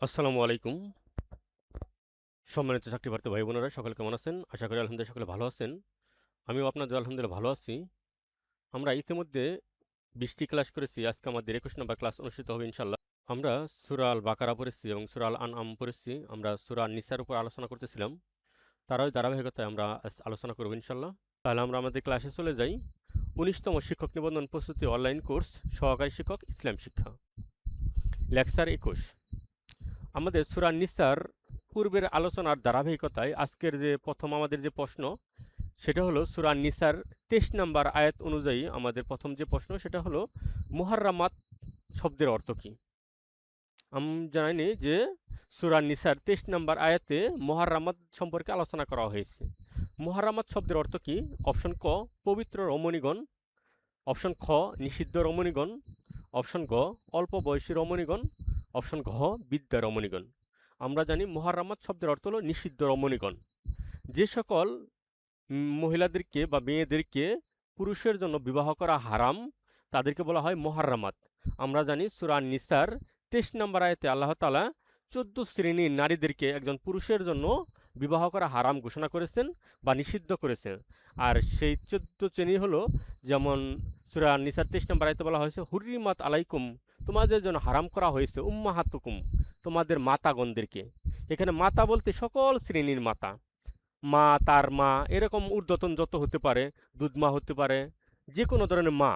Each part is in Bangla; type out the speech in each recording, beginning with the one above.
আসসালামু আলাইকুম। সম্মানিত চাকরি প্রার্থী ভাই বোনেরা সকলে কেমন আছেন? আশা করি আলহামদুলিল্লাহ সকলে ভালো আছেন। আমিও আপনাদের আলহামদুলিল্লাহ ভালো আছি। আমরা ইতিমধ্যে ২০টি ক্লাস করেছি। আজকে আমাদের ২১ নম্বর ক্লাস অনুষ্ঠিত হবে ইনশাআল্লাহ। আমরা সূরা আল বাকারা পড়েছি এবং সূরা আল আনআম পড়েছি। আমরা সূরা আন নিসার উপর আলোচনা করতেছিলাম। তারই ধারাবাহিকতায় আমরা আলোচনা করব ইনশাআল্লাহ। তাহলে আমরা আমাদের ক্লাসে চলে যাই। ১৯তম শিক্ষক নিবন্ধন প্রস্তুতি অনলাইন কোর্স সহকারী শিক্ষক ইসলাম শিক্ষা। লেকচার ২১। আমাদের সূরা নিসার পূর্বের আলোচনার ধারাবাহিকতায় আজকের যে প্রথম আমাদের যে প্রশ্ন সেটা হলো সূরা নিসার ২৩ নম্বর আয়াত অনুযায়ী আমাদের প্রথম যে প্রশ্ন সেটা হলো মুহাররামাত শব্দের অর্থ কী? জানি যে সূরা নিসার ২৩ নম্বর আয়াতে মুহাররামাত সম্পর্কে আলোচনা করা হয়েছে। মুহাররামাত শব্দের অর্থ কী? অপশন ক পবিত্র রমণীগণ, অপশন খ নিষিদ্ধ রমণীগণ, অপশন গ অল্প বয়সী রমণীগণ, অপশন ঘ বিদ্যা রমণীগণ। আমরা জানি মুহাররামাত শব্দের অর্থ হলো নিষিদ্ধ রমণীগণ। যে সকল মহিলাদেরকে বা মেয়েদেরকে পুরুষের জন্য বিবাহ করা হারাম তাদেরকে বলা হয় মুহাররামাত। আমরা জানি সূরা নিসার ২৩ নম্বর আয়াতে আল্লাহ তাআলা ১৪ শ্রেণীর নারীদেরকে একজন পুরুষের জন্য বিবাহ করা হারাম ঘোষণা করেছেন বা নিষিদ্ধ করেছেন। আর সেই ১৪ শ্রেণী হলো যেমন সূরা নিসার ২৩ নম্বর আয়াতে বলা হয়েছে হুররিমাত আলাইকুম, তোমাদের জন্য হারাম করা হয়েছে উম্মাহাতুকুম, তোমাদের মাতাগণদেরকে। এখানে মাতা বলতে সকল শ্রেণীর মাতা, মা, তার মা, এরকম ঊর্ধ্বতন যত হতে পারে, দুধমা হতে পারে, যে কোনো ধরনের মা,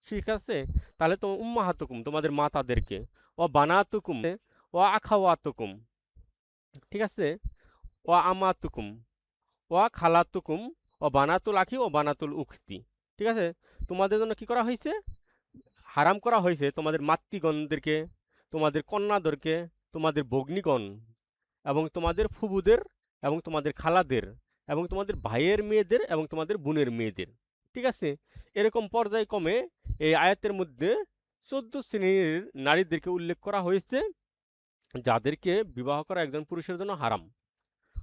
ঠিক আছে? তাহলে তো উম্মাহাতুকুম তোমাদের মাতাদেরকে, ও বানাতুকুম, ও আখাওয়াতুকুম, ঠিক আছে? ও আমাতুকুম, ও খালাতুকুম, ও বানাতুল আখি ও বানাতুল উখতি, ঠিক আছে? তোমাদের জন্য কি করা হয়েছে? হারাম করা হয়েছে তোমাদের মাতৃগণদেরকে, তোমাদের কন্যাদেরকে, তোমাদের ভগ্নীগণ এবং তোমাদের ফুবুদের এবং তোমাদের খালাদের এবং তোমাদের ভাইয়ের মেয়েদের এবং তোমাদের বোনের মেয়েদের, ঠিক আছে? এরকম পর্যায়ক্রমে এই আয়াতের মধ্যে ১৪ শ্রেণীর নারীদেরকে উল্লেখ করা হয়েছে যাদেরকে বিবাহ করা একজন পুরুষের জন্য হারাম।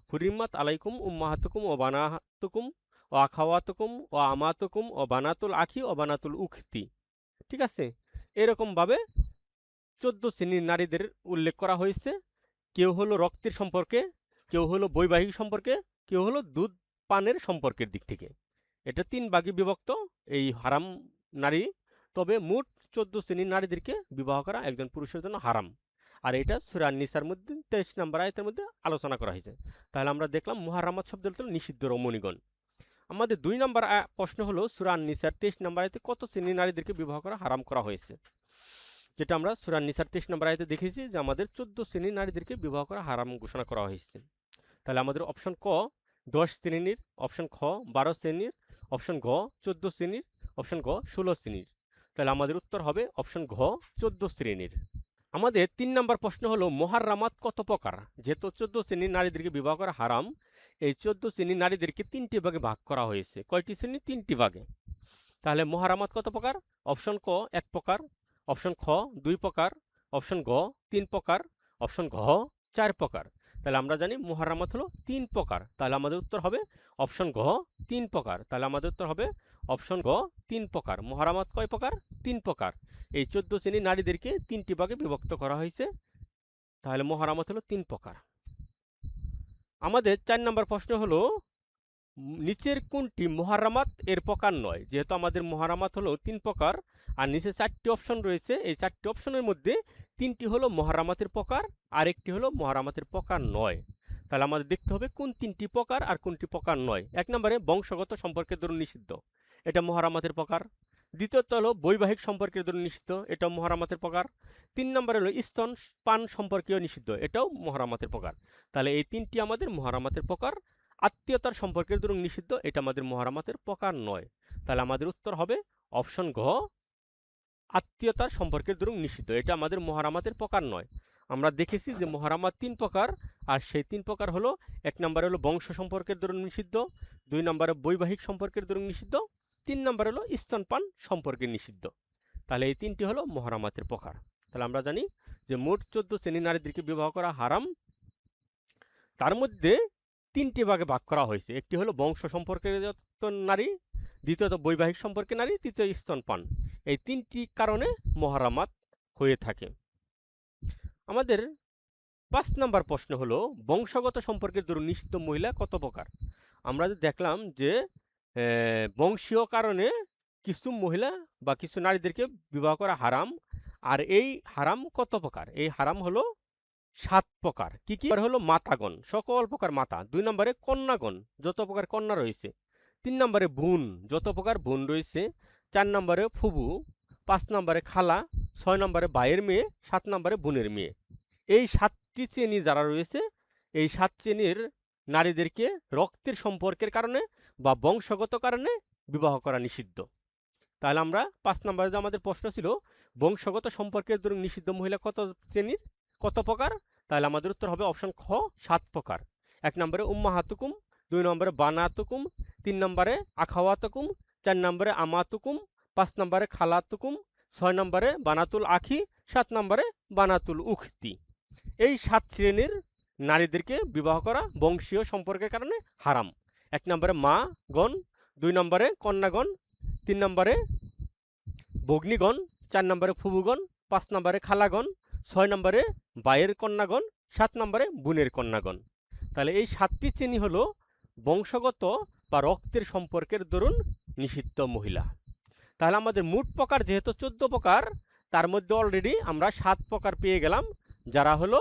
হুরিমাত আলাইকুম উম্মাহাতুকুম ও বানাতুকুম ও আখাওয়াতুকুম ও আমাতুকুম ও বানাতুল আখি ও বানাতুল উখতি, ঠিক আছে? এরকমভাবে ১৪ শ্রেণীর নারীদের উল্লেখ করা হয়েছে। কেউ হলো রক্তের সম্পর্কে, কেউ হলো বৈবাহিক সম্পর্কে, কেউ হলো দুধ পানের সম্পর্কের দিক থেকে। এটা ৩ ভাগে বিভক্ত এই হারাম নারী। তবে মোট ১৪ শ্রেণীর নারীদেরকে বিবাহ করা একজন পুরুষের জন্য হারাম। আর এটা সূরা নিসার মধ্যে ২৩ নম্বর আয়াতের মধ্যে আলোচনা করা হয়েছে। তাহলে আমরা দেখলাম মুহাররামাত শব্দের অর্থ নিষিদ্ধ রমণীগণ। আমাদের ২ নম্বর প্রশ্ন হলো সূরা নিসার ২৩ নম্বর আয়াতে কত শ্রেণীর নারীদেরকে বিবাহ করা হারাম করা হয়েছে? যেটা আমরা সূরা নিসার ২৩ নম্বর আয়াতে দেখেছি যে আমাদের ১৪ শ্রেণীর নারীদেরকে বিবাহ করা হারাম ঘোষণা করা হয়েছে। তাহলে আমাদের অপশন ক ১০ শ্রেণীর, অপশন খ ১২ শ্রেণীর, অপশন ঘ ১৪ শ্রেণীর, অপশন ঘ ১৬ শ্রেণীর। তাহলে আমাদের উত্তর হবে অপশন ঘ ১৪ শ্রেণীর। আমাদের ৩ নম্বর প্রশ্ন হলো মুহাররামাত কত প্রকার? যেহেতু ১৪ শ্রেণীর নারীদেরকে বিবাহ করা হারাম, এই ১৪ শ্রেণীর নারীদেরকে ৩টি ভাগে ভাগ করা হয়েছে। কয়টি শ্রেণী? ৩টি ভাগে। তাহলে মুহাররামাত কত প্রকার? অপশন ক ১ প্রকার, অপশন খ ২ প্রকার, অপশন গ ৩ প্রকার, অপশন ঘ ৪ প্রকার। তাহলে আমরা জানি মুহাররামাত হলো ৩ প্রকার। তাহলে আমাদের উত্তর হবে অপশন ঘ ৩ প্রকার। তাহলে আমাদের উত্তর হবে অপশন ঘ ৩ প্রকার। মুহাররামাত কয় প্রকার? ৩ প্রকার। এই ১৪ শ্রেণীর নারীদেরকে ৩টি ভাগে বিভক্ত করা হয়েছে। তাহলে মুহাররামাত হলো ৩ প্রকার। আমাদের ৪ নম্বর প্রশ্ন হলো নিচের কোনটি মুহাররামাত এর প্রকার নয়? যেহেতু আমাদের মুহাররামাত হলো ৩ প্রকার আর নিচে ৪টি অপশন রয়েছে, এই ৪টি অপশনের মধ্যে ৩টি হলো মুহাররামাতের প্রকার আর একটি হলো মুহাররামাতের প্রকার নয়। তাহলে আমাদের দেখতে হবে কোন ৩টি প্রকার আর কোনটি প্রকার নয়। ১ নম্বরে বংশগত সম্পর্কের দরুন নিষিদ্ধ, এটা মুহাররামাতের প্রকার। দ্বিতীয়ত হলো বৈবাহিক সম্পর্কের দরুন নিষিদ্ধ, এটাও মুহাররামাতের প্রকার। ৩ নম্বরে হলো স্তন পান সম্পর্কীয় নিষিদ্ধ, এটাও মুহাররামাতের প্রকার। তাহলে এই ৩টি আমাদের মুহাররামাতের প্রকার। আত্মীয়তার সম্পর্কের দরুন নিষিদ্ধ, এটা আমাদের মুহাররামাতের প্রকার নয়। তাহলে আমাদের উত্তর হবে অপশন ঘ আত্মীয়তার সম্পর্কের দরুন নিষিদ্ধ, এটা আমাদের মুহাররামাতের প্রকার নয়। আমরা দেখেছি যে মুহাররামাত ৩ প্রকার আর সেই ৩ প্রকার হলো ১ নম্বরে হলো বংশ সম্পর্কের দরুন নিষিদ্ধ, ২ নম্বরে বৈবাহিক সম্পর্কের দরুন নিষিদ্ধ, ৩ নম্বরে হলো স্তনপান সম্পর্কে নিষিদ্ধ। তাহলে এই ৩টি হলো মুহাররামাতের প্রকার। তাহলে আমরা জানি যে মোট ১৪ শ্রেণীর নারীদেরকে বিবাহ করা হারাম। তার মধ্যে ৩টি ভাগে ভাগ করা হয়েছে। একটি হলো বংশ সম্পর্কের নারী, দ্বিতীয়ত বৈবাহিক সম্পর্কে নারী, তৃতীয় স্তনপান। এই ৩টি কারণে মুহাররামাত হয়ে থাকে। আমাদের 5 নাম্বার প্রশ্ন হলো বংশগত সম্পর্কের দরুন নিষিদ্ধ মহিলা কত প্রকার? আমরা যে দেখলাম যে বংশীয় কারণে কিছু মহিলা বা কিছু নারীদেরকে বিবাহ করা হারাম। আর এই হারাম কত প্রকার? এই হারাম হলো 7 প্রকার। কি কি? হলো মাতাগণ, সকল প্রকার মাতা। 2 নম্বরে কন্যাগণ, যত প্রকার কন্যা রয়েছে। 3 নম্বরে বোন, যত প্রকার বোন রয়েছে। 4 নম্বরে ফুবু, 5 নম্বরে খালা, 6 নম্বরে ভাইয়ের মেয়ে, 7 নম্বরে বোনের মেয়ে। এই 7টি শ্রেণী যারা রয়েছে, এই 7 শ্রেণীর নারীদেরকে রক্তের সম্পর্কের কারণে বা বংশগত কারণে বিবাহ করা নিষিদ্ধ। তাহলে আমরা 5 নম্বরে যে আমাদের প্রশ্ন ছিল বংশগত সম্পর্কের দরুন নিষিদ্ধ মহিলা কত শ্রেণীর, কত প্রকার? তাহলে আমাদের উত্তর হবে অপশন খ, 7 প্রকার। 1 নম্বরে উম্মাহাতুকুম, 2 নম্বরে বানাতুকুম, 3 নম্বরে আখাওয়াতুকুম, 4 নম্বরে আমাতুকুম, 5 নম্বরে খালাতুকুম, 6 নম্বরে বানাতুল আখি, 7 নম্বরে বানাতুল উখতি। এই 7 শ্রেণীর নারীদেরকে বিবাহ করা বংশীয় সম্পর্কের কারণে হারাম। 1 নম্বরে মা গণ, 2 নম্বরে কন্যাগণ, 3 নম্বরে ভগ্নীগণ, 4 নম্বরে ফুবুগণ, 5 নম্বরে খালাগণ, 6 নম্বরে ভাইয়ের কন্যাগণ, 7 নম্বরে বোনের কন্যাগণ। তাহলে এই 7টি শ্রেণী হলো বংশগত বা রক্তের সম্পর্কের দরুন নিষিদ্ধ মহিলা। তাহলে আমাদের মোট প্রকার যেহেতু 14 প্রকার, তার মধ্যে অলরেডি আমরা 7 প্রকার পেয়ে গেলাম, যারা হলো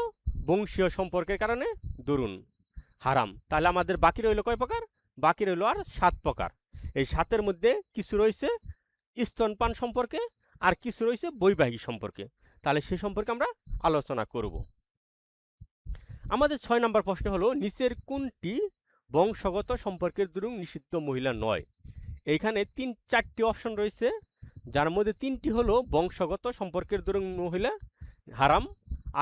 বংশীয় সম্পর্কের কারণে দরুন হারাম। তাহলে আমাদের বাকি রইল কয় প্রকার? বাকি রইল আর 7 প্রকার। এই 7-এর মধ্যে কিছু রয়েছে স্তনপান সম্পর্কে, আর কিছু রয়েছে বৈবাহিক সম্পর্কে। তাহলে সে সম্পর্কে আমরা আলোচনা করব। আমাদের 6 নম্বর প্রশ্ন হলো নিচের কোনটি বংশগত সম্পর্কের দরুন নিষিদ্ধ মহিলা নয়? এইখানে 4টি অপশন রয়েছে, যার মধ্যে 3টি হলো বংশগত সম্পর্কের দরুন মহিলা হারাম,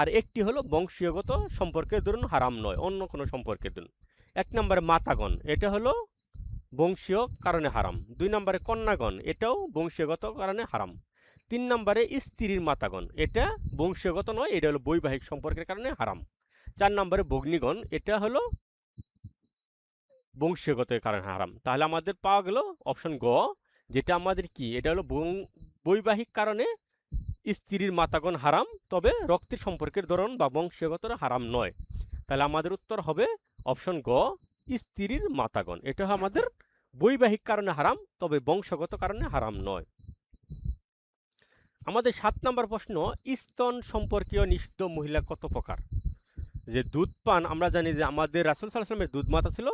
আর একটি হলো বংশীয়গত সম্পর্কের দরুন হারাম নয়, অন্য কোনো সম্পর্কের দরুন। 1 নম্বরে মাতাগণ, এটা হলো বংশীয় কারণে হারাম। 2 নম্বরে কন্যাগণ, এটাও বংশীয়গত কারণে হারাম। 3 নম্বরে স্ত্রীর মাতাগণ, এটা বংশীয়গত নয়, এটা হলো বৈবাহিক সম্পর্কের কারণে হারাম। 4 নম্বরে ভগ্নীগণ, এটা হলো বংশীয়গত কারণে হারাম। তাহলে আমাদের পাওয়া গেল অপশন গ, যেটা আমাদের কি, এটা হলো বৈবাহিক কারণে স্ত্রীর মাতাগণ হারাম, তবে রক্তের সম্পর্কের ধরন বা বংশীয়গত হারাম নয়। তাহলে আমাদের উত্তর হবে অপশন গ, স্ত্রীর মাতাগণ। এটা আমাদের বৈবাহিক কারণে হারাম, তবে বংশগত কারণে হারাম নয়। আমাদের 7 নম্বর প্রশ্ন স্তন সম্পর্কীয় নিষিদ্ধ মহিলা কত প্রকার? যে দুধ পান, আমরা জানি যে আমাদের রাসূল সাল্লাল্লাহু আলাইহি ওয়াসাল্লামের দুধ মাতা ছিল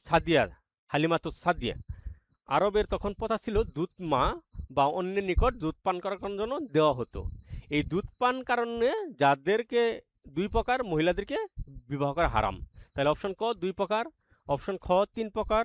সাদিয়া, হালিমাতুস সাদিয়া। আরবের তখন প্রথা ছিল দুধ মা বা অন্যের নিকট দুধ পান করার জন্য দেওয়া হতো। এই দুধ পান কারণে যাদেরকে 2 প্রকার মহিলাদেরকে বিবাহ করা হারাম। তাহলে অপশন ক 2 প্রকার, অপশন খ 3 প্রকার,